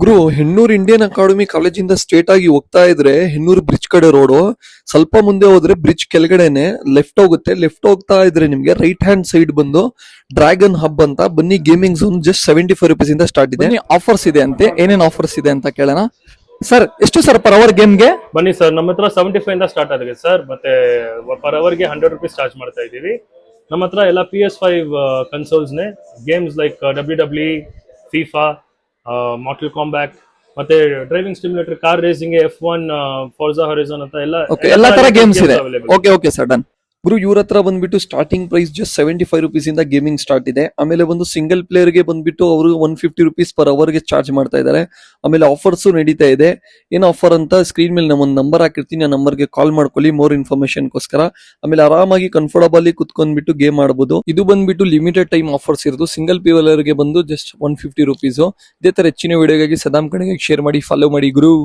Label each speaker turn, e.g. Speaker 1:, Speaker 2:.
Speaker 1: ಗುರು ಹೆಣ್ಣೂರ್ Indian academy ಕಾಲೇಜಿಂದ straight ಆಗಿ ಹೋಗ್ತಾ ಇದ್ರೆ ಹೆಣ್ಣೂರ್ ಬ್ರಿಡ್ಜ್ ಕಡೆ ರೋಡು ಸ್ವಲ್ಪ ಮುಂದೆ ಹೋದ್ರೆ ಬ್ರಿಡ್ಜ್ ಕೆಳಗಡೆನೆ ಲೆಫ್ಟ್ ಹೋಗುತ್ತೆ. ಲೆಫ್ಟ್ ಹೋಗ್ತಾ ಇದ್ರೆ ನಿಮ್ಗೆ ರೈಟ್ ಹ್ಯಾಂಡ್ ಸೈಡ್ ಬಂದು ಡ್ರ್ಯಾಗನ್ ಹಬ್ ಅಂತ ಬನ್ನಿ ಗೇಮಿಂಗ್ ಝೋನ್ ಜಸ್ಟ್ ₹75 ಇಂದ ಸ್ಟಾರ್ಟ್ ಇದೆ. ಆಫರ್ಸ್ ಇದೆ ಅಂತೆ, ಏನೇನ್ ಆಫರ್ಸ್ ಇದೆ ಅಂತ ಕೇಳೋಣ. ಸರ್ ಎಷ್ಟು ಸರ್ ಪರ್ ಅವರ್ ಗೇಮ್ಗೆ?
Speaker 2: ಬನ್ನಿ ಸರ್, ನಮ್ಮ ಹತ್ರ 75 ಇಂದ ಸ್ಟಾರ್ಟ್ ಆಗಿದೆ ಸರ್. ಮತ್ತೆ ಪರ್ ಅವರ್ಗೆ ₹100 ಚಾರ್ಜ್ ಮಾಡ್ತಾ ಇದ್ದೀವಿ. ನಮ್ಮ ಹತ್ರ ಎಲ್ಲ PS5 ಕನ್ಸೋಲ್ಸ್ನೇ games like WWE, FIFA, mortal kombat, ಮತ್ತೆ driving stimulator, car racing, F1, Forza Horizon ಅಂತ
Speaker 1: ಎಲ್ಲ ತರ ಗೇಮ್ಸ್ ಇದೆ. Okay sir, done. ಗುರು ಇವ್ರ ಹತ್ರ ಬಂದ್ಬಿಟ್ಟು ಸ್ಟಾರ್ಟಿಂಗ್ ಪ್ರೈಸ್ ಜಸ್ಟ್ ₹75 ಇಂದ ಗೇಮಿಂಗ್ ಸ್ಟಾರ್ಟ್ ಇದೆ. ಆಮೇಲೆ ಒಂದು ಸಿಂಗಲ್ ಪ್ಲೇಯರ್ ಗೆ ಬಂದ್ಬಿಟ್ಟು ಅವರು ₹150 ಪರ್ ಅವರ್ ಗೆ ಚಾರ್ಜ್ ಮಾಡ್ತಾ ಇದ್ದಾರೆ. ಆಮೇಲೆ ಆಫರ್ಸ್ ನಡೀತಾ ಇದೆ. ಏನ್ ಆಫರ್ ಅಂತ ಸ್ಕ್ರೀನ್ ಮೇಲೆ ನಮ್ಮೊಂದು ನಂಬರ್ ಹಾಕಿರ್ತೀನಿ, ಆ ನಂಬರ್ಗೆ ಕಾಲ್ ಮಾಡ್ಕೊಳ್ಳಿ ಮೋರ್ ಇನ್ಫಾರ್ಮೇಶನ್ ಗೋಸ್ಕರ. ಆಮೇಲೆ ಆರಾಮಾಗಿ ಕಂಫರ್ಟಬಲಿ ಕುತ್ಕೊಂಡ್ಬಿಟ್ಟು ಗೇಮ್ ಆಡಬಹುದು. ಇದು ಬಂದ್ಬಿಟ್ಟು ಲಿಮಿಟೆಡ್ ಟೈಮ್ ಆಫರ್ಸ್ ಇರೋದು. ಸಿಂಗಲ್ ಪ್ಲೇಯರ್ ಗೆ ಬಂದು ಜಸ್ಟ್ ₹150. ಇದೇ ತರ ಹೆಚ್ಚಿನ ವಿಡಿಯೋಗಾಗಿ ಸದಾಮ್ ಕಡೆಗೆ ಶೇರ್ ಮಾಡಿ, ಫಾಲೋ ಮಾಡಿ ಗುರು.